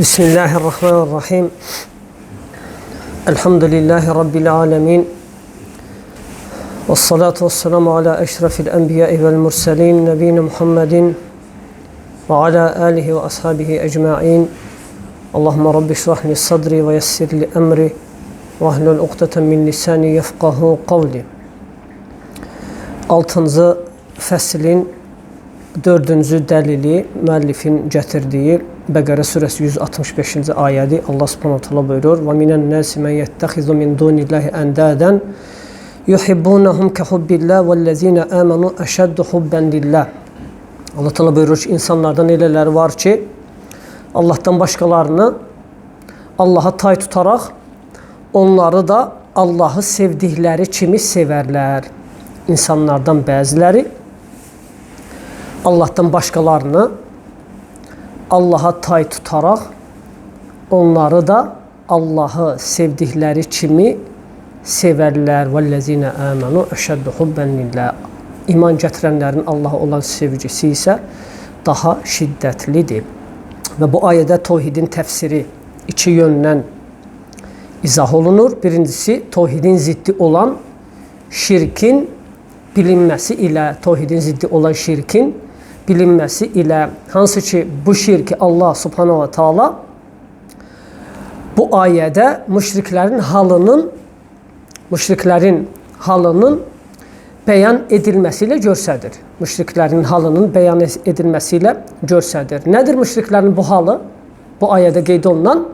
Bismillahirrahmanirrahim. Elhamdülillahi Rabbil alemin. Vessalatu vesselamu ala eşrefil enbiyai vel murselin. Nebine Muhammedin ve ala alihi ve ashabihi ecma'in. Allahümme Rabbi şrahli sadri ve yessirli emri ve ahlul uqdeten min lisani yefqahu qavli. 6-cı fəslin 4-cü dəlili müəllifin gətirdiyi Bəqərə surəsi 165-ci ayədi. Allah subhanahu teala buyurur: "Və minən nasi men yettexizu min dunillahi andadan yuhibbunhum kehubbillah vellezina amanu eşeddu hubben lillah." Allah teala buyurur ki, insanlardan elələri var ki, Allahdan başqalarını Allaha tay tutaraq onları da Allahı sevdikləri kimi sevərlər. İnsanlardan bəziləri Allahdan başqalarını Allaha tay tutaraq onları da Allahı sevdikləri kimi sevərlər. Vəllezina amanu eşeddu hubben lillah. İman gətirənlərin Allaha olan sevgisi isə daha şiddətlidir. Və bu ayədə tövhidin təfsiri iki yöndən izah olunur. Birincisi, tövhidin ziddi olan şirkin bilinməsi ilə, tövhidin ziddi olan şirkin bilinməsi ilə, hansı ki bu şirki Allah subhanahu wa ta'ala bu ayədə müşriklərin halının bəyan edilməsi ilə göstərir. Müşriklərin halının bəyan edilməsi ilə göstərir. Nədir müşriklərin bu halı? Bu ayədə qeyd olunan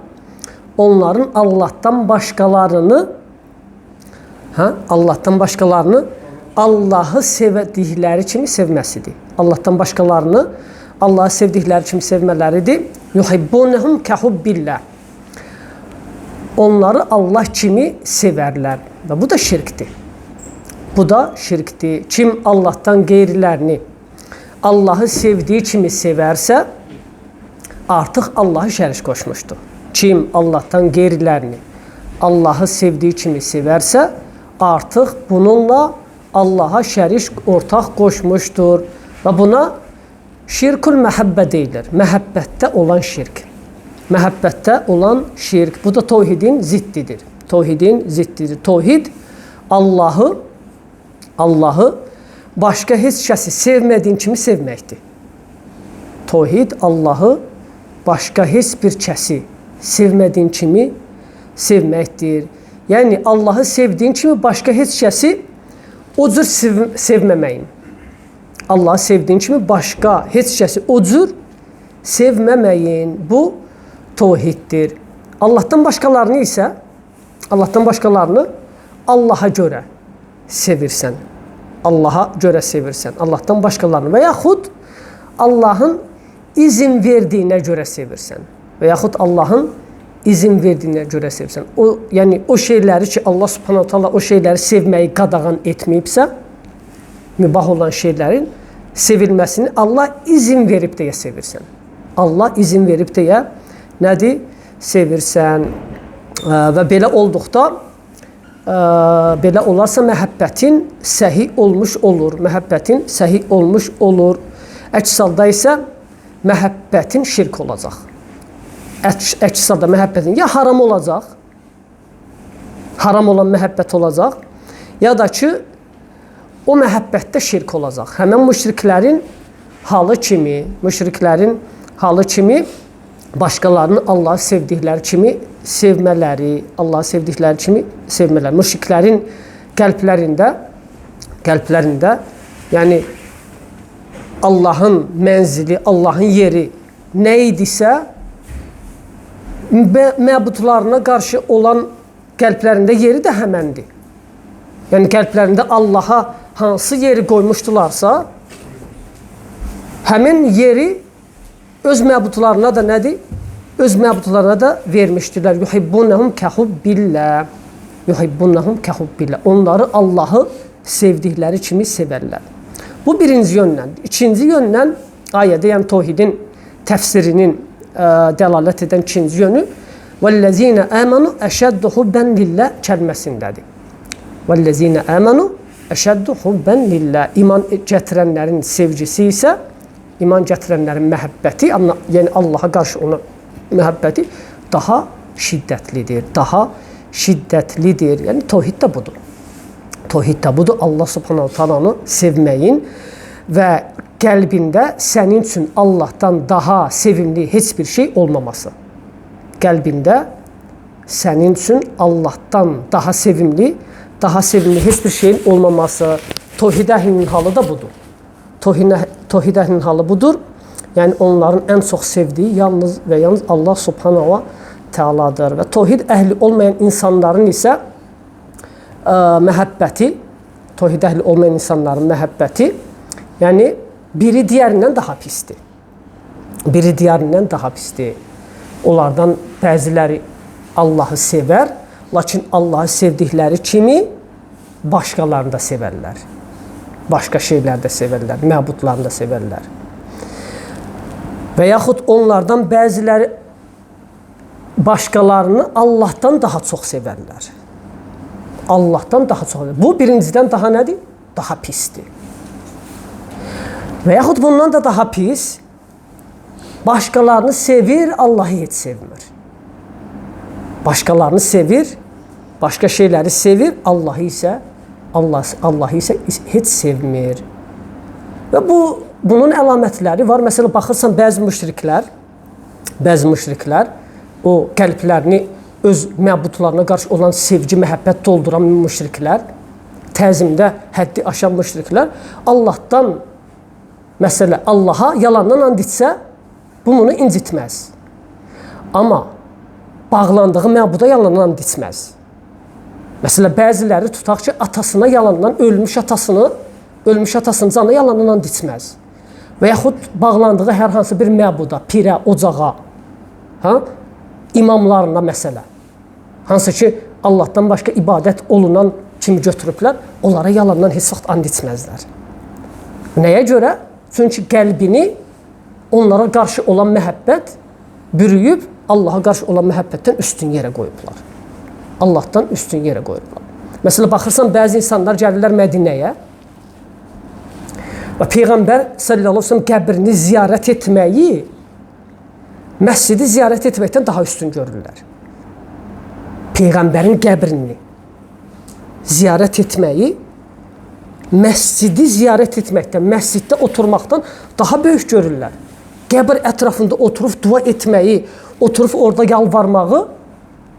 onların Allahdan başqalarını Allahı sevdikləri kimi sevməsidir. Allahdan başqalarını Allahı sevdikləri kimi sevmələridir. Yuhibbunhum kehubbillah. Onları Allah kimi sevərlər. Və bu da şirkdir. Kim Allahdan qeyrilərini Allahı sevdiyi kimi sevərsə, artıq Allahı şərik qoşmuşdur. Kim Allahdan qeyrilərini Allahı sevdiyi kimi sevərsə, artıq bununla Allaha şərik ortaq qoşmuşdur. Və buna şirkul məhəbbə deyilir. Məhəbbətdə olan şirk. Məhəbbətdə olan şirk. Bu da tövhidin ziddidir. Tövhid Allahı başqa heç kəsi sevmədiyin kimi sevməkdir. Tövhid Allahı başqa heç bir kəsi sevmədiyin kimi sevməkdir. Yəni Allahı sevdiyin kimi başqa heç kəsi o cür sevməməyin. Allahı sevdiyin kimi başqa heç kəsi o cür sevməməyin. Bu tövhiddir. Allahdan başqalarını isə Allaha görə sevirsən. Allahdan başqalarını və yaxud Allahın izin verdiyinə görə sevirsən. Yəni o şeyləri ki, Allah subhanahu teala o şeyləri sevməyi qadağan etməyibsə, mübah olan şeylərin sevilməsini Allah izin verib deyə sevirsən. Allah izin verib deyə nədir? Sevirsən. Və belə olduqda, belə olarsa məhəbbətin səhi olmuş olur. Əks halda isə məhəbbətin şirk olacaq. Əks halda məhəbbətin ya haram olacaq, haram olan məhəbbət olacaq, ya da ki o məhəbbətdə şirk olacaq. Həmən müşriklərin halı kimi başqalarını Allahı sevdikləri kimi sevmələri. Müşriklərin qəlblərində yəni Allahın mənzili, Allahın yeri nə idisə, məbudlarına qarşı olan qəlblərində yeri də həməndir. Yəni qəlblərində Allaha hansı yeri qoymuşdularsa, həmin yeri öz məbudlarına da nədir? Öz məbudlarına da vermişdilər. Yuhibbunhum kehubbillah. Onları Allahı sevdikləri kimi sevərlər. Bu birinci yöndən. İkinci yöndən ayədə, yəni tövhidin təfsirinin dəlalət edən ikinci yönü vəllezina amanu eşeddu hubben lillah kəlməsindədir. Vəllezina amanu eşeddu hubben lillah. İman gətirənlərin sevgisi isə, iman gətirənlərin məhəbbəti, yəni Allaha qarşı onu məhəbbəti daha şiddətlidir, daha şiddətlidir. Yəni təvhid də budur. Təvhid də budur. Allah Subhanahu taalanı sevməyin və qəlbində sənin üçün Allahdan daha sevimli heç bir şey olmaması. Qəlbində sənin üçün Allahdan daha sevimli heç bir şeyin olmaması. Təvhid əhlinin halı da budur. Təvhid əhlinin halı budur. Yəni onların ən çox sevdiyi yalnız və yalnız Allah Subhanahu Teala'dır. Və təvhid əhli olmayan insanların isə məhəbbəti, təvhid əhli olmayan insanların məhəbbəti, yəni biri digərindən daha pisdir. Biri digərindən daha pisdir. Onlardan bəziləri Allahı sevər, lakin Allahı sevdikləri kimi başqalarını da sevərlər. Başqa şeylər də sevərlər, məbudlarını da sevərlər. Və yaxud onlardan bəziləri başqalarını Allahdan daha çox sevərlər. Allahdan daha çox. Bu birincisindən daha nədir? Daha pisdir. Və yaxud bundan da daha pis, başqalarını sevir, Allahı heç sevmir. Başqalarını sevir, başqa şeyləri sevir, Allahı isə heç sevmir. Və bunun əlamətləri var. Məsələn, baxırsan bəzi müşriklər o qəlblərini öz məbudlarına qarşı olan sevgi, məhəbbət dolduran müşriklər, təzimdə həddi aşan müşriklər Allahdan, məsələ Allaha yalandan and içsə, bu bunu incitməz. Amma bağlandığı məbuda yalandan and içməz. Məsələn, bəziləri tutaq ki, atasına yalandan, ölmüş atasının canına yalandan and içməz. Və yaxud bağlandığı hər hansı bir məbuda, pirə, ocağa, imamlarına məsələ, hansı ki, Allahdan başqa ibadət olunan kimi götürüblər, onlara yalandan heç vaxt and içməzlər. Nəyə görə? Çünki qəlbini onlara qarşı olan məhəbbət bürüyüb, Allaha qarşı olan məhəbbətdən üstün yerə qoyublar. Allahdan üstün yerə qoyublar. Məsələn, baxırsan, bəzi insanlar gəlirlər Mədinəyə və Peyğəmbər sallallahu əleyhi və səlləm qəbrini ziyarət etməyi məscidi ziyarət etməkdən daha üstün görürlər. Peyğəmbərin qəbrini ziyarət etməyi məscidi ziyarət etməkdən, məsciddə oturmaqdan daha böyük görürlər. Qəbir ətrafında oturub dua etməyi, oturub orada yalvarmağı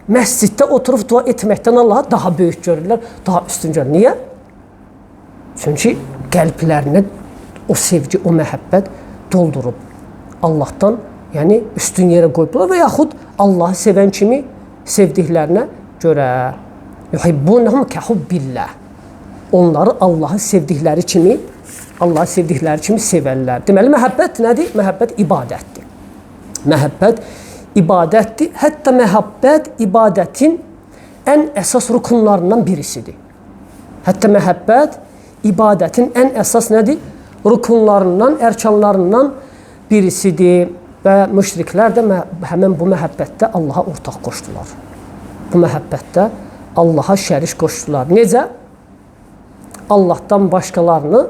məsciddə oturub dua etməkdən Allaha daha böyük görürlər, daha üstün görürlər. Niyə? Çünki qəlblərinə o sevgi, o məhəbbət doldurub Allahdan, yəni üstün yerə qoyublar və yaxud Allahı sevən kimi sevdiklərinə görə yuhibbunhum kehubbillah. Onları Allahı sevdikləri kimi sevərlər. Deməli, məhəbbət nədir? Məhəbbət ibadətdir. Məhəbbət ibadətdir. Hətta məhəbbət ibadətin ən əsas rukunlarından birisidir. Hətta məhəbbət ibadətin ən əsas nədir? Rukunlarından, ərkanlarından birisidir. Və müşriklər də həmin bu məhəbbətdə Allaha ortaq qoşdular. Bu məhəbbətdə Allaha şərik qoşdular. Necə? Allahdan başqalarını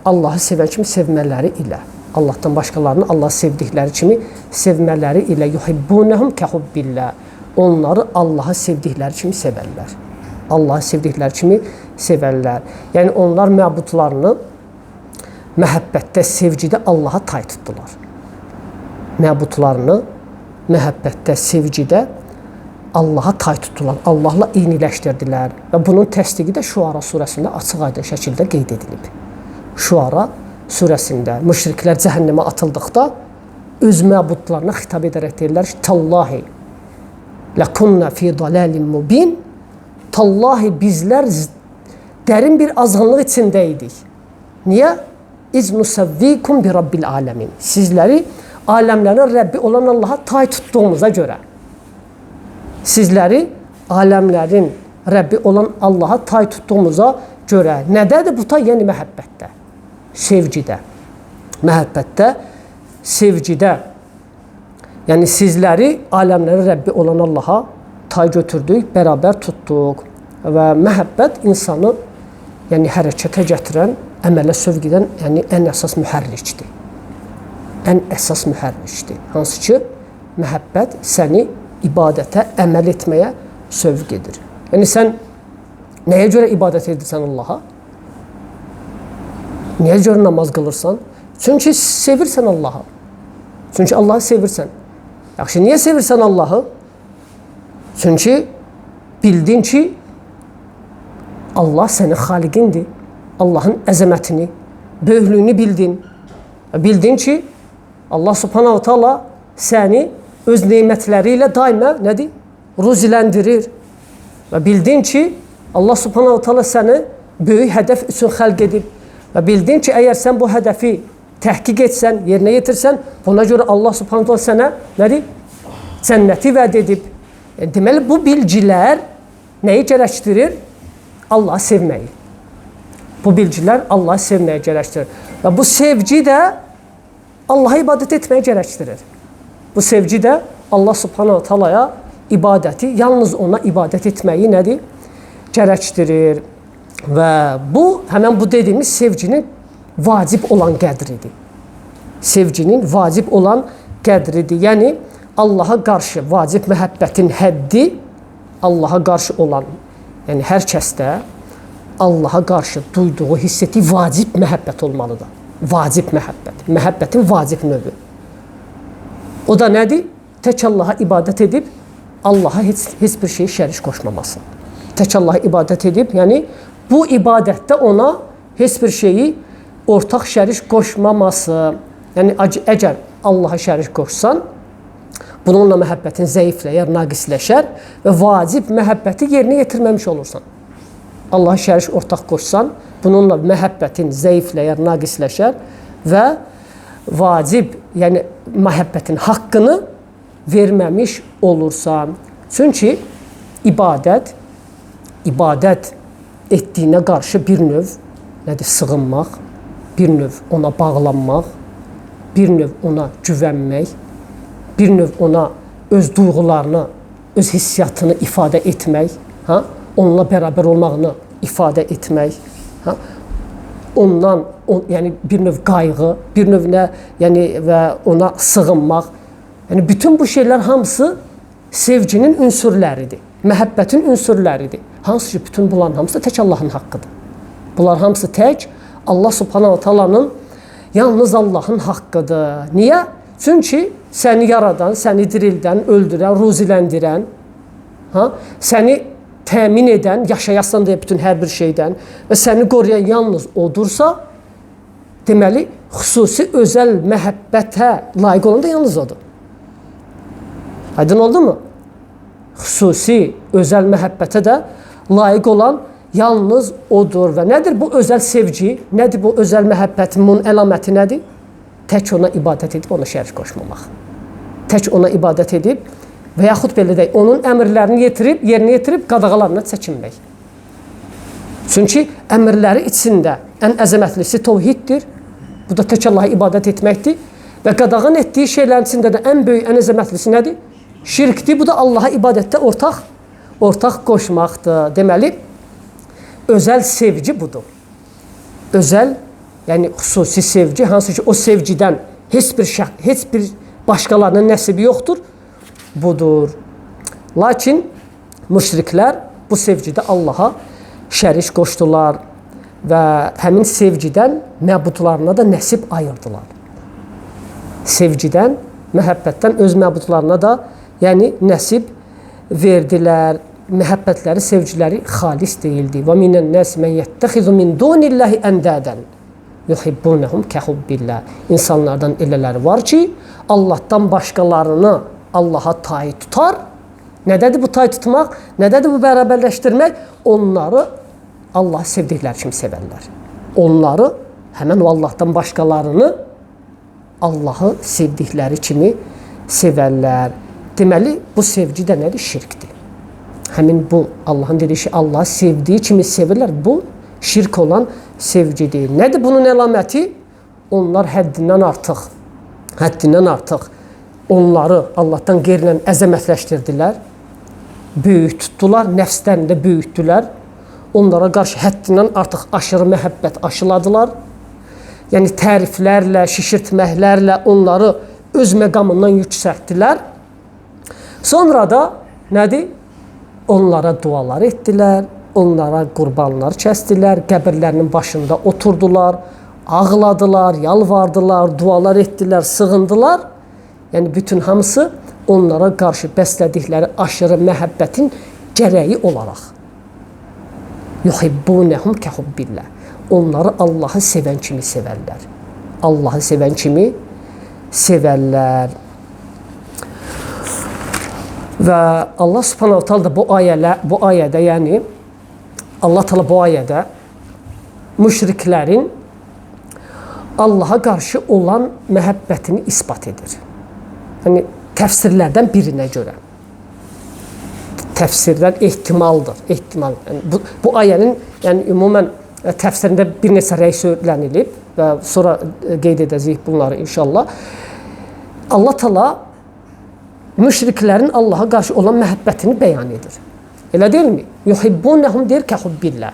Allahı sevən kimi sevmələri ilə. Allahdan başqalarını Allahı sevdikləri kimi sevmələri ilə yuhibbunhum kehubbillah. Onları Allahı sevdikləri kimi sevərlər. Allahı sevdikləri kimi sevərlər. Yəni onlar məbudlarını məhəbbətdə, sevgidə Allaha tay tutdular. Məbudlarını məhəbbətdə, sevgidə Allaha tay tutdular, Allahla eyniləşdirdilər. Və bunun təsdiqi də Şuara surəsində açıq-aydın şəkildə qeyd edilib. Şuara surəsində müşriklər cəhənnəmə atıldıqda öz məbudlarına xitab edərək deyirlər ki, Tallahi lakunna fi dalalin mubin. Tallahi bizlər dərin bir azğınlıq içində idik. Niyə? İz nusavvikum bi rabbil alamin. Sizləri aləmlərin Rəbbi olan Allaha tay tutduğumuza görə. Sizləri aləmlərin Rəbbi olan Allaha tay tutduğumuza görə. Nədədir bu tay? Yəni məhəbbətdə, sevgidə. Məhəbbətdə, sevgidə. Yəni sizləri aləmlərin Rəbbi olan Allaha tay götürdük, bərabər tutduq. Və məhəbbət insanı yəni hərəkətə gətirən, əmələ sövq edən, yəni ən əsas mühərrikdir. ən əsas mühərrikdir. Hansı ki, məhəbbət səni ibadətə, əməl etməyə sövq edir. Yəni, sən nəyə görə ibadət edirsən Allaha? Nəyə görə namaz qılırsan? Çünki sevirsən Allahı. Çünki Allahı sevirsən. Yaxşı, niyə sevirsən Allahı? Çünki bildin ki, Allah sənin xaliqindir. Allahın əzəmətini, böyüklüyünü bildin. Bildin ki, Allah subhanahu ta'ala səni öz neymətləri ilə daima nədir? Ruziləndirir. Və bildin ki, Allah subhanahu ta'ala səni böyük hədəf üçün xəlq edib. Və bildin ki, əgər sən bu hədəfi təhqiq etsən, yerinə yetirsən, buna görə Allah subhanahu ta'ala sənə nədir? Cənnəti vəd edib. Deməli, bu bilgilər nəyi gərəkdirir? Allahı sevməyi. Bu bilgilər Allahı sevməyə gərəkdirir. Və bu sevgi də Allaha ibadət etməyə gərəkdirir. Bu sevgi də Allah subhanahu ta'alaya ibadəti, yalnız ona ibadət etməyi nədir? Gərəkdirir. Və bu, həmən bu dediyimiz sevginin vacib olan qədridir. Sevginin vacib olan qədridir. Yəni, Allaha qarşı vacib məhəbbətin həddi Allaha qarşı olan, yəni hər kəsdə Allaha qarşı duyduğu, hiss etdiyi vacib məhəbbət olmalıdır. Vacib məhəbbət. Məhəbbətin vacib növü. O da nədir? Tək Allaha ibadət edib, Allaha heç bir şey şərik qoşmaması. Tək Allaha ibadət edib, yəni bu ibadətdə ona heç bir şeyi ortaq şərik qoşmaması. Yəni, əgər Allaha şərik qoşsan, bununla məhəbbətin zəifləyər, naqisləşər və vacib məhəbbəti yerinə yetirməmiş olursan. Allaha şərik ortaq qoşsan, bununla məhəbbətin zəifləyər, naqisləşər və vacib, yəni məhəbbətin haqqını verməmiş olursan. Çünki ibadət etdiyinə qarşı bir növ nədir? Sığınmaq, bir növ ona bağlanmaq, bir növ ona güvənmək, bir növ ona öz duyğularını, öz hissiyatını ifadə etmək, onunla bərabər olmağını ifadə etmək, ondan, yəni bir növ qayğı, bir növ yəni və ona sığınmaq. Yəni bütün bu şeylər hamısı sevginin ünsürləridir, məhəbbətin ünsürləridir. Hansı ki, bütün bunların hamısı da tək Allahın haqqıdır. Bunlar hamısı tək Allah subhanahu ta'alanın, yalnız Allahın haqqıdır. Niyə? Çünki səni yaradan, səni dirildən, öldürən, ruziləndirən, səni təmin edən, yaşayasan deyə bütün hər bir şeydən və səni qoruyan yalnız odursa, deməli, xüsusi özəl məhəbbətə layiq olan da yalnız odur. Aydın oldu mu? Xüsusi özəl məhəbbətə də layiq olan yalnız odur. Və nədir bu özəl sevgi? Nədir bu özəl məhəbbətin bunun əlaməti nədir? Tək ona ibadət edib, ona şərik qoşmamaq. Tək ona ibadət edib və yaxud belə deyək, onun əmrlərini yerinə yetirib qadağalarına çəkinmək. Çünki əmrləri içində ən əzəmətlisi təvhiddir. Bu da tək Allaha ibadət etməkdir. Və qadağan etdiyi şeylərin içində də ən böyük, ən əzəmətlisi nədir? Şirkdir. Bu da Allaha ibadətdə ortaq qoşmaqdır. Deməli, özəl sevgi budur. Özəl, yəni xüsusi sevgi, hansı ki o sevgidən heç bir başqalarının nəsibi yoxdur, budur. Lakin müşriklər bu sevgidə Allaha şərik qoşdular və həmin sevgidən məbudlarına da nəsib ayırdılar. Sevgidən, məhəbbətdən öz məbudlarına da yəni nəsib verdilər. Məhəbbətləri, sevgiləri xalis deyildi. Və minən nəs mən yəttəxizu min dunillahi əndədən yuhibbunəhum kəhubbillah. İnsanlardan elələri var ki, Allahdan başqalarını Allaha tay tutar. Nədədir bu tay tutmaq? Nədədir bu bərabərləşdirmək? Onları Allah sevdikləri kimi sevərlər. Onları, həmən o Allahdan başqalarını Allahı sevdikləri kimi sevərlər. Deməli, bu sevgi də nədir? Şirkdir. Həmin bu, Allahın dediyi şey, Allahı sevdiyi kimi sevirlər. Bu, şirk olan sevgidir. Nədir bunun əlaməti? Onlar həddindən artıq onları Allahdan qeyrilə əzəmətləşdirdilər. Böyük tutdular, nəfslərində böyütdülər. Onlara qarşı həddindən artıq aşırı məhəbbət aşıladılar. yəni təriflərlə, şişirtməklərlə onları öz məqamından yüksəltdilər. Sonra da nədir? Onlara dualar etdilər, onlara qurbanlar kəsdilər, qəbirlərinin başında oturdular, ağladılar, yalvardılar, dualar etdilər, sığındılar. Yəni bütün hamısı onlara qarşı bəslədikləri aşırı məhəbbətin gərəyi olaraq. Yuhibbunəhum kəhubbillah. Onları Allahı sevən kimi sevərlər. Allahı sevən kimi sevərlər. Və Allah Subhanahu taala da bu ayədə, yəni Allah Taala bu ayədə müşriklərin Allaha qarşı olan məhəbbətini isbat edir. Yəni təfsirlərdən birinə görə. Təfsirlər ehtimaldır, ehtimal. Yəni, bu ayənin yəni ümumən təfsirində bir neçə rəy söylənilib və sonra qeyd edəcəyik bunları inşallah. Allah Taala müşriklərin Allaha qarşı olan məhəbbətini bəyan edir. Elə deyilmi? Yuhibbunəhum deyir kəhubbillah.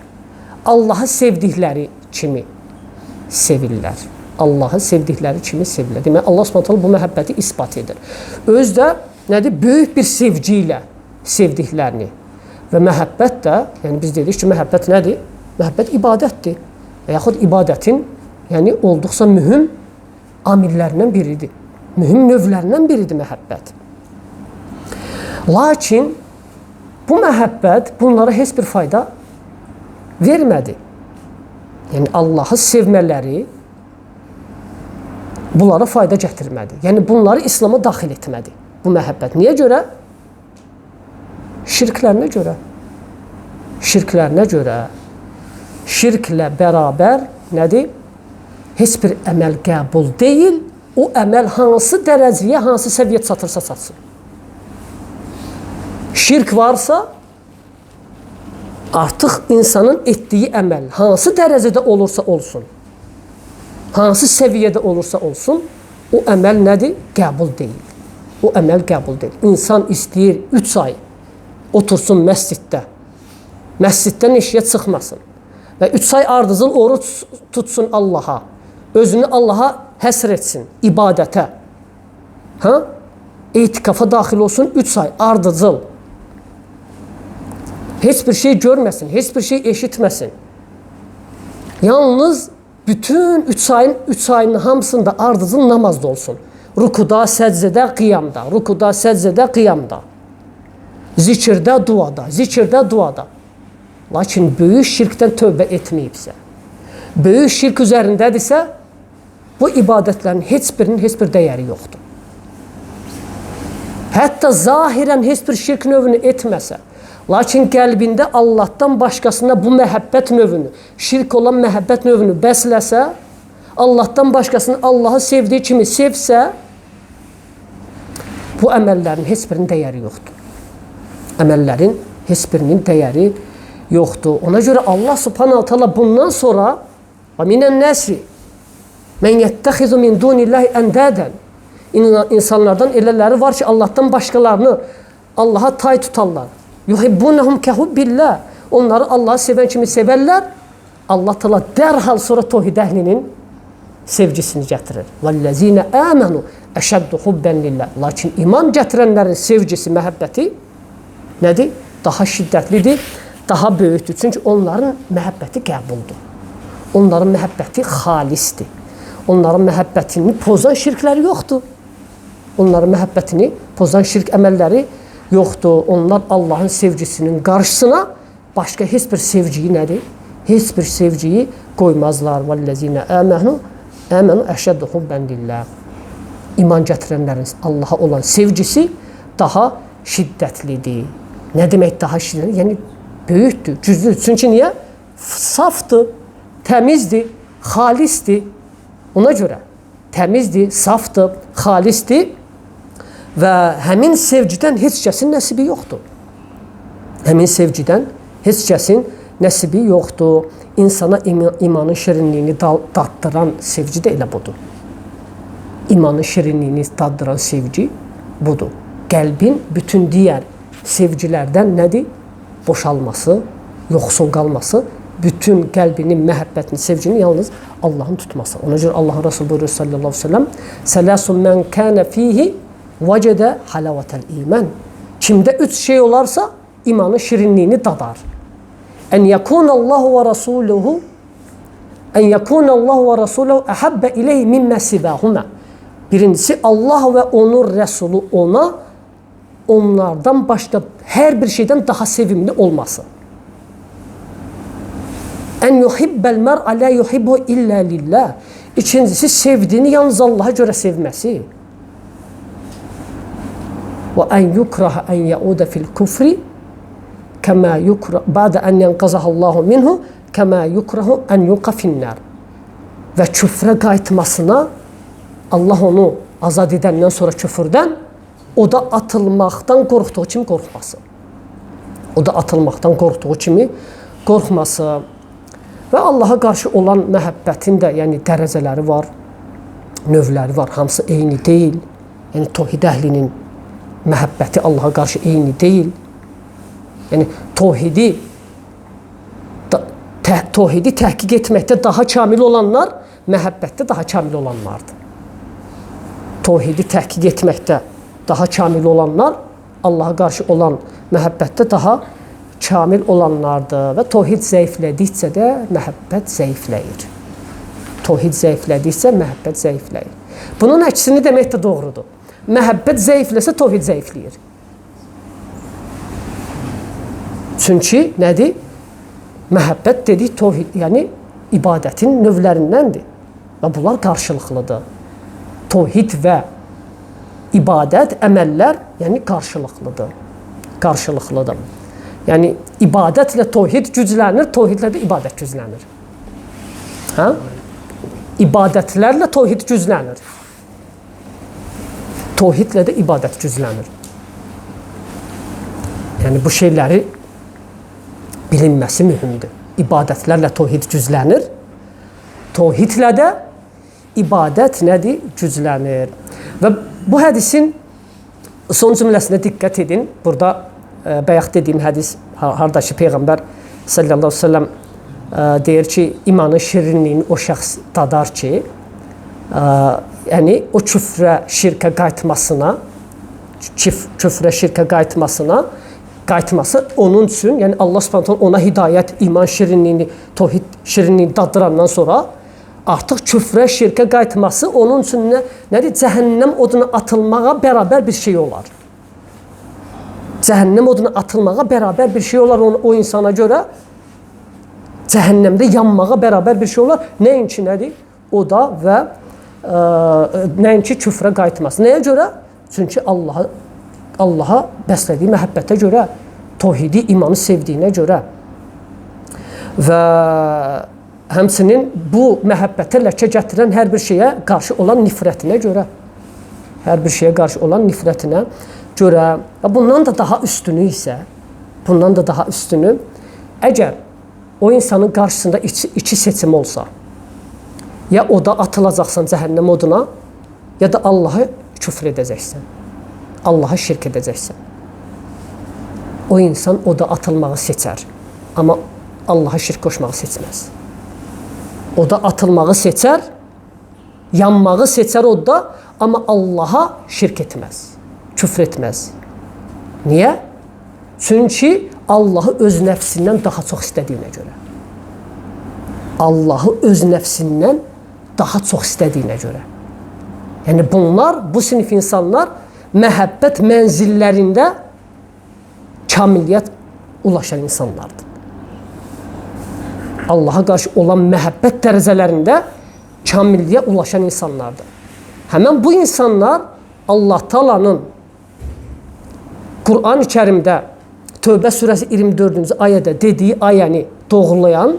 Allahı sevdikləri kimi sevirlər. Allahı sevdikləri kimi sevirlər. Demək Allah Subhanahu bu məhəbbəti isbat edir. Öz də nədir? Böyük bir sevgi ilə sevdiklərini. Və məhəbbət də, yəni biz dedik ki, məhəbbət nədir? Məhəbbət ibadətdir. Və yaxud ibadətin yəni olduqca mühüm amillərindən biridir. Mühüm növlərindən biridir məhəbbət. Lakin bu məhəbbət bunlara heç bir fayda vermədi. Yəni Allahı sevmələri bunlara fayda gətirmədi. Yəni bunları İslam'a daxil etmədi. Bu məhəbbət niyə görə? Şirklərinə görə. Şirklərinə görə. Şirklə bərabər nədir? Heç bir əməl qəbul deyil. O əməl hansı dərəcəyə, hansı səviyyə çatırsa çatsın. Şirk varsa artıq insanın etdiyi əməl hansı dərəcədə olursa olsun, hansı səviyyədə olursa olsun, o əməl nədir? Qəbul deyil. O əməl qəbul deyil. İnsan istəyir 3 ay otursun məsciddə. Məsciddən eşiyə çıxmasın. Və 3 ay ardıcıl oruç tutsun Allaha. Özünü Allaha həsr etsin, ibadətə. Etikafa daxil olsun 3 ay ardıcıl. Heç bir şey görməsin, heç bir şey eşitməsin. Yalnız bütün 3 ayın hamısında ardıcıl namazda olsun. Rukuda, səcdədə, qiyamda. Rukuda, səcdədə, qiyamda. Zikirdə, duada. Zikirdə, duada. Lakin böyük şirkdən tövbə etməyibsə, böyük şirk üzərindədirsə, bu ibadətlərin heç birinin heç bir dəyəri yoxdur. Hətta zahirən heç bir şirk növünü etməsə, lakin qəlbində Allahdan başqasına bu məhəbbət növünü, şirk olan məhəbbət növünü bəsləsə, Allahdan başqasını Allahı sevdiyi kimi sevsə, bu əməllərin heç birinin dəyəri yoxdur. Əməllərin heç birinin dəyəri yoxdur. Ona görə Allah Subhanahu taala bundan sonra və minən nəsi mən yəttəxizu min dunillahi əndədən, insanlardan elələri var ki, Allahdan başqalarını Allaha tay tutarlar. Yuhibbunəhum kəhubbillah. Onları Allahı sevən kimi sevərlər. Allah Taala dərhal sonra tövhid əhlinin sevgisini gətirir. Vəllezina amanu əşəddu hubban lillah. Lakin iman gətirənlərin sevgisi, məhəbbəti nədir? Daha şiddətlidir, daha böyükdür. Çünki onların məhəbbəti qəbuldur. Onların məhəbbəti xalisdir. Onların məhəbbətini pozan şirkləri yoxdur. Onların məhəbbətini pozan şirk əməlləri yoxdur. Onlar Allahın sevgisinin qarşısına başqa heç bir sevgiyi nədir? Heç bir sevgiyi qoymazlar. Vəllezina amanu əşəddu hubban lillah. İman gətirənlərin Allaha olan sevgisi daha şiddətlidir. Nə demək daha şiddətlidir? Yəni böyükdür, güclüdür. Çünki niyə? Safdır, təmizdir, xalisdir. Ona görə təmizdir, safdır, xalisdir və həmin sevgidən heç kəsin nəsibi yoxdur. Həmin sevgidən heç kəsin nəsibi yoxdur. İnsana imanın şirinliyini daddıran sevgi də elə budur. İmanın şirinliyini daddıran sevgi budur. Qəlbin bütün digər sevgilərdən nədir? Boşalması, yoxsul qalması bütün qəlbini, məhəbbətini, sevgini yalnız Allahın tutması. Ona görə Allahın Resulü buyurur sallallahu aleyhi ve sellem: "Sələsun men kana fihi vəcədə halavatəl iman." Kimdə üç şey olarsa, imanın şirinliyini dadar. En yekunallahu ve rasuluhu ahabba ileyhi mimma sibahuma. Birincisi, Allah ve onun Resulü ona onlardan başka her bir şeyden daha sevimli olması. En yuhibbel mer'a la yuhibbu illa lillah. İkincisi, sevdiğini yalnız Allah'a göre sevmesi. Ve en yukraha en yauda fil kufri kema yukrah ba'da en yanqazahallahu minhu kema yukrahu en yuqa finnar. Ve küfre qayıtmasına, Allah onu azad edəndən sonra küfürdən, o da atılmaqdan qorxduğu kimi qorxması. O da atılmaqdan qorxduğu kimi qorxması. Və Allaha qarşı olan məhəbbətin də yəni dərəcələri var, növləri var, hamısı eyni deyil. Yəni tövhid əhlinin məhəbbəti Allaha qarşı eyni deyil. Yəni tövhidi təhqiq etməkdə daha kamil olanlar, məhəbbətdə daha kamil olanlardır. Tövhidi təhqiq etməkdə daha kamil olanlar, Allaha qarşı olan məhəbbətdə daha kamil olanlardır. Və tövhid zəiflədikcə də məhəbbət zəifləyir. Tövhid zəiflədikcə məhəbbət zəifləyir. Bunun əksini demək də doğrudur. Məhəbbət zəifləsə tövhid zəifləyir. Çünki nədir? Məhəbbət dedik tövhid, yəni ibadətin növlərindəndir. Və bunlar qarşılıqlıdır. Tövhid və ibadət, əməllər, yəni qarşılıqlıdır. Qarşılıqlıdır. Yəni ibadətlə tövhid güclənir, tövhidlə də ibadət güclənir. Hə? İbadətlərlə tövhid güclənir. Tövhidlə də ibadət güclənir. Yəni bu şeyləri bilinməsi mühümdür. İbadətlərlə tövhid güclənir. Tövhidlə də ibadət nədir? Güclənir. Və bu hədisin son cümləsinə diqqət edin. Burada bayaq dediyim hədis, harda ki Peyğəmbər sallallahu aleyhi ve sellem deyir ki, imanın şirinliyini o şəxs dadar ki, yəni o küfrə, şirkə qayıtması onun üçün, yəni Allah Subhanahu ona hidayət, iman şirinliyini, tövhid şirinliyini daddırandan sonra artıq küfrə, şirkə qayıtması onun üçün nədir? Cəhənnəm oduna atılmağa bərabər bir şey olar. Cəhənnəm oduna atılmağa bərabər bir şey olar o insana görə. Cəhənnəmdə yanmağa bərabər bir şey olar. Nəinki nədir? O da və nəinki küfrə qayıtması. Nəyə görə? Çünki Allaha bəslədiyi məhəbbətə görə, tövhidi, imanı sevdiyinə görə. Və həmçinin bu məhəbbətə ləkə gətirən hər bir şeyə qarşı olan nifrətinə görə. Hər bir şeyə qarşı olan nifrətinə görə. Bundan da daha üstünü isə, əgər o insanın qarşısında iki seçim olsa, ya oda atılacaqsan cəhənnəm oduna, ya da Allah'a küfr edəcəksən, Allah'a şirk edəcəksən. O insan oda atılmağı seçər, amma Allah'a şirk qoşmağı seçməz. Oda atılmağı seçər, yanmağı seçər odda, amma Allah'a şirk etməz, küfr etməz. Niyə? Çünki Allah'ı öz nəfsindən daha çox istədiyinə görə. Allah'ı öz nəfsindən daha çox istədiyinə görə. Yəni bunlar, bu sinif insanlar məhəbbət mənzillərində kamiliyyət ulaşan insanlardır. Allah'a qarşı olan məhəbbət dərəcələrində kamilliyə ulaşan insanlardır. Həmən bu insanlar Allah Taala'nın Qur'an-ı Kərimdə Tövbə surəsi 24-cü ayədə dediyi ayəni doğrulayan,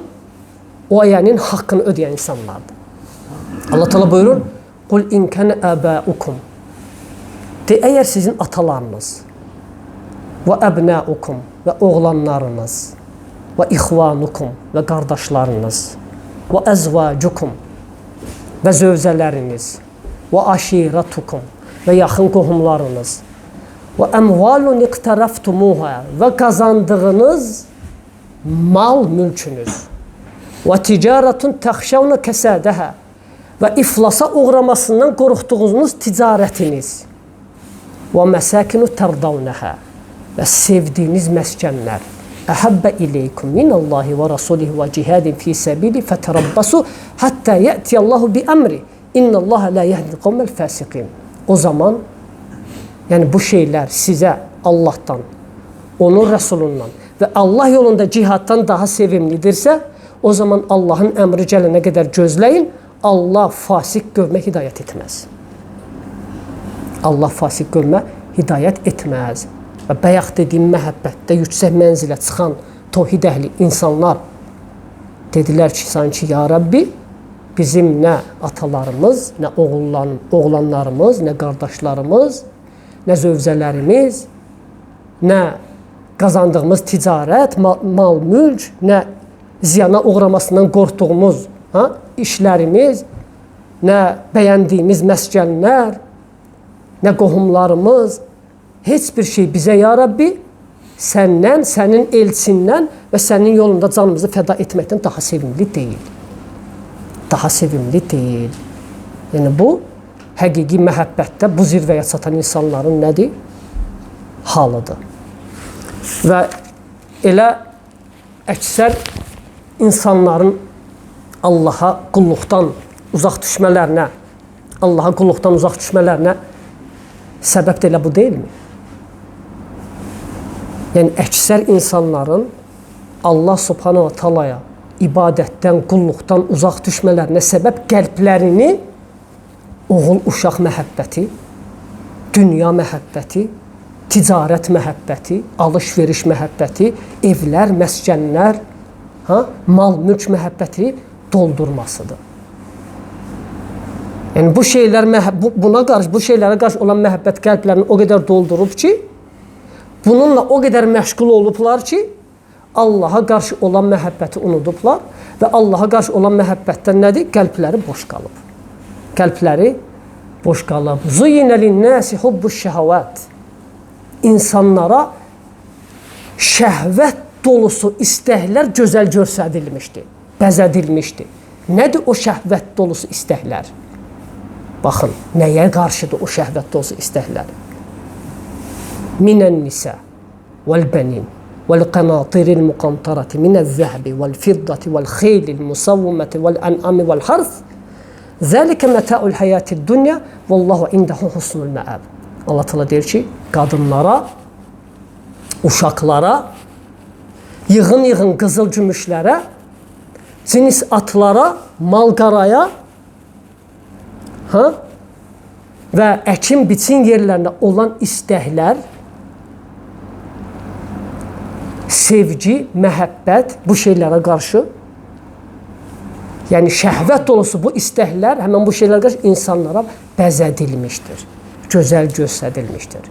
o ayənin haqqını ödəyən insanlardır. Allah Taala buyurur: "Qul in kana abaukum." De, əgər sizin atalarınız və əbnaukum və oğlanlarınız və ixvanukum və qardaşlarınız və əzvacukum və zövcələriniz və aşiratukum və yaxın qohumlarınız və əmvalun iqtaraftumuha və qazandığınız mal mülkünüz. Və ticaretun təxşavna kəsədəhə və iflasa uğramasından qorxduğunuz ticarətiniz. Və məsəkinu tərdavnəhə və sevdiyiniz məskənlər. Əhəbbə ileykum minallahi və rasulihi və cihadin fi səbili fətərabbasu həttə yətiyallahu bi əmri. İnnallaha la yehdi qavmel fasiqin. O zaman, yəni bu şeylər sizə Allahdan, onun Rəsulundan və Allah yolunda cihaddan daha sevimlidirsə, o zaman Allahın əmri gələnə qədər gözləyin. Allah fasik qövmə hidayət etməz. Allah fasik qövmə hidayət etməz. Və bayaq dediyim məhəbbətdə yüksək mənzilə çıxan tövhid əhli insanlar dedilər ki, sanki ya Rabbi, bizim nə atalarımız, nə oğlanlarımız, nə qardaşlarımız, nə zövcələrimiz, nə qazandığımız ticarət, mal, mülk, nə ziyana uğramasından qorxduğumuz işlərimiz, nə bəyəndiyimiz məskənlər, nə qohumlarımız, heç bir şey bizə ya Rabbi, səndən, sənin elçindən və sənin yolunda canımızı fəda etməkdən daha sevimli deyil. Daha sevimli deyil. Yəni bu, həqiqi məhəbbətdə bu zirvəyə çatan insanların nədir? Halıdır. Və elə əksər insanların Allaha qulluqdan uzaq düşmələrinə, səbəb də elə bu deyilmi? Yəni, əksər insanların Allah subhanahu wa ta'alaya ibadətdən, qulluqdan uzaq düşmələrinə səbəb qəlblərini oğul-uşaq məhəbbəti, dünya məhəbbəti, ticarət məhəbbəti, alış-veriş məhəbbəti, evlər, məskənlər, mal-mülk məhəbbəti doldurmasıdır. Yəni, bu şeylərə qarşı olan məhəbbət qəlblərini o qədər doldurub ki, bununla o qədər məşğul olublar ki, Allaha qarşı olan məhəbbəti unudublar və Allaha qarşı olan məhəbbətdən nədir? Qəlbləri boş qalıb. Qəlbləri boş qalıb. Zuyinə linnəsi hubbuş şəhəvət. İnsanlara şəhvət dolusu istəklər gözəl göstərilmişdi, bəzədilmişdi. Nədir o şəhvət dolusu istəklər? Baxın, nəyə qarşıdır o şəhvət dolusu istəklər? Minən nisə vəl-bənin vəl-qanatiril muqantarati minəz-zəhbi vəl-fiddati vəl-xeylil musavvumati vəl-ən'ami vəl-harth zəlikə mətəul həyatid dünya vallahu indəhu husnul məəb. Allah təala deyir ki, qadınlara, uşaqlara, yığın-yığın qızıl gümüşlərə, cins atlara, mal-qaraya və əkin-biçin yerlərində olan istəklər, sevgi, məhəbbət bu şeylərə qarşı, yəni şəhvət dolusu bu istəklər həmən bu şeylərə qarşı insanlara bəzədilmişdir, gözəl göstərilmişdir.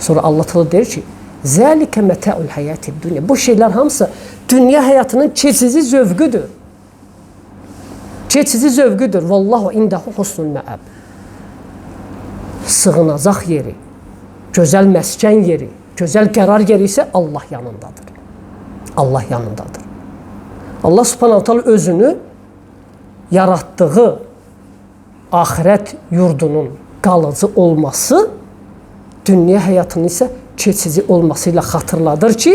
Sonra Allah təala deyir ki, zəlikə mətəul həyatid dünya. Bu şeylər hamısı dünya həyatının keçici zövqüdür. Keçici zövqüdür. Vallahu indəhu husnul məəb. Sığınacaq yeri, gözəl məskən yeri, gözəl qərar yeri isə Allah yanındadır. Allah yanındadır. Allah subhanahu ta'ala özünü yaratdığı axirət yurdunun qalıcı olması, dünya həyatının isə keçici olması ilə xatırladır ki,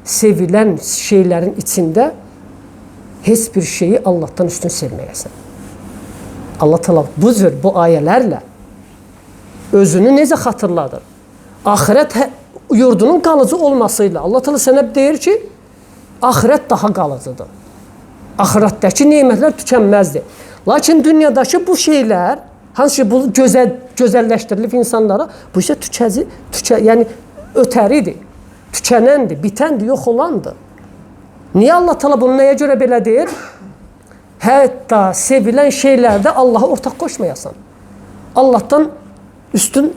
sevilən şeylərin içində heç bir şeyi Allahdan üstün sevməyəsən. Allah təala bu cür, bu ayələrlə özünü necə xatırladır? Axirət yurdunun qalıcı olmasıyla Allah təala sənə deyir ki, axirət daha qalıcıdır. Axirətdəki nemətlər tükənməzdir. Lakin dünyadakı bu şeylər, hansı ki bu gözəlləşdirilib insanlara, bu isə yəni ötəridir, tükənəndir, bitəndir, yox olandır. Niyə Allah təala bunu nəyə görə belə deyir? Hətta sevilən şeylərdə Allaha ortaq qoşmayasan. Allahdan üstün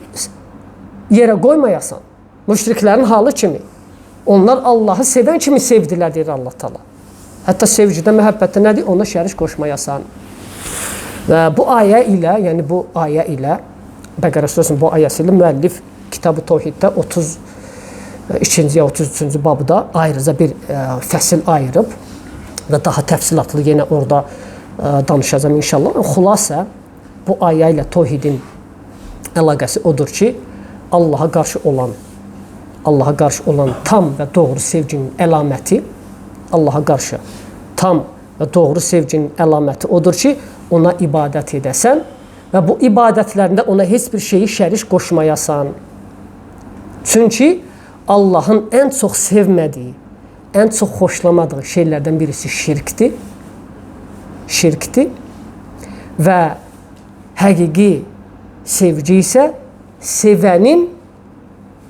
yerə qoymayasan. Müşriklərin halı kimi. Onlar Allahı sevən kimi sevdilər, deyir Allah təala. Hətta sevgidə, məhəbbətdə nədir? Ona şərik qoşmayasan. Və bu ayə ilə, yəni bu ayə ilə, Bəqərə surəsinin bu ayəsi ilə müəllif Kitab-ı Təvhiddə 32-ci ya 33-cü babda ayrıca bir fəsil ayırıb. və daha təfsilatlı yenə orada danışacağım inşallah. Xülasə, bu ayə ilə təvhidin əlaqəsi odur ki, Allaha qarşı olan tam və doğru sevginin əlaməti, Allaha qarşı tam və doğru sevginin əlaməti odur ki, ona ibadət edəsən və bu ibadətlərində ona heç bir şeyi şərik qoşmayasan. Çünki Allahın ən çox sevmədiyi, ən çox xoşlamadığı şeylərdən birisi şirkdir. Şirkdir və həqiqi sevgi isə sevənin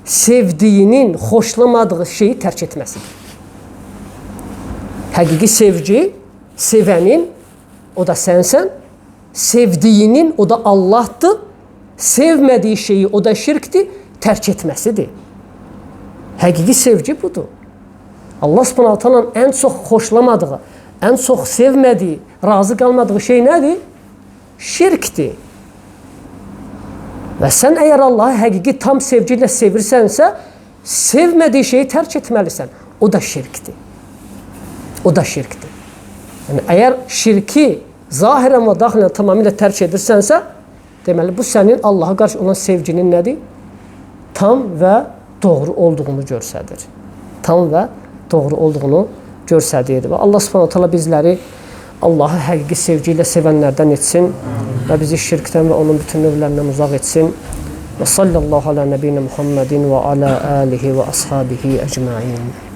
sevdiyinin xoşlamadığı şeyi tərk etməsidir. Həqiqi sevgi sevənin, o da sənsən, sevdiyinin, o da Allahdır, sevmədiyi şeyi, o da şirkdir, tərk etməsidir. Həqiqi sevgi budur. Allah Subhanahu taalanın ən çox xoşlamadığı, ən çox sevmədiyi, razı qalmadığı şey nədir? Şirkdir. Və sən əgər Allahı həqiqi tam sevgi ilə sevirsənsə, sevmədiyi şeyi tərk etməlisən. O da şirkdir. O da şirkdir. Yəni, əgər şirki zahirən və daxilən tamamilə tərk edirsənsə, deməli, bu sənin Allaha qarşı olan sevginin nədir? Tam və doğru olduğunu göstərir. Tam və doğru olduğunu göstərir. Və Allah Subhanahu taala bizləri Allahı həqiqi sevgi ilə sevənlərdən etsin və bizi şirkdən və onun bütün növlərindən uzaq etsin. Və sallallahu alə nəbiyyina Muhammedin və alə alihi və ashabihi əcmain.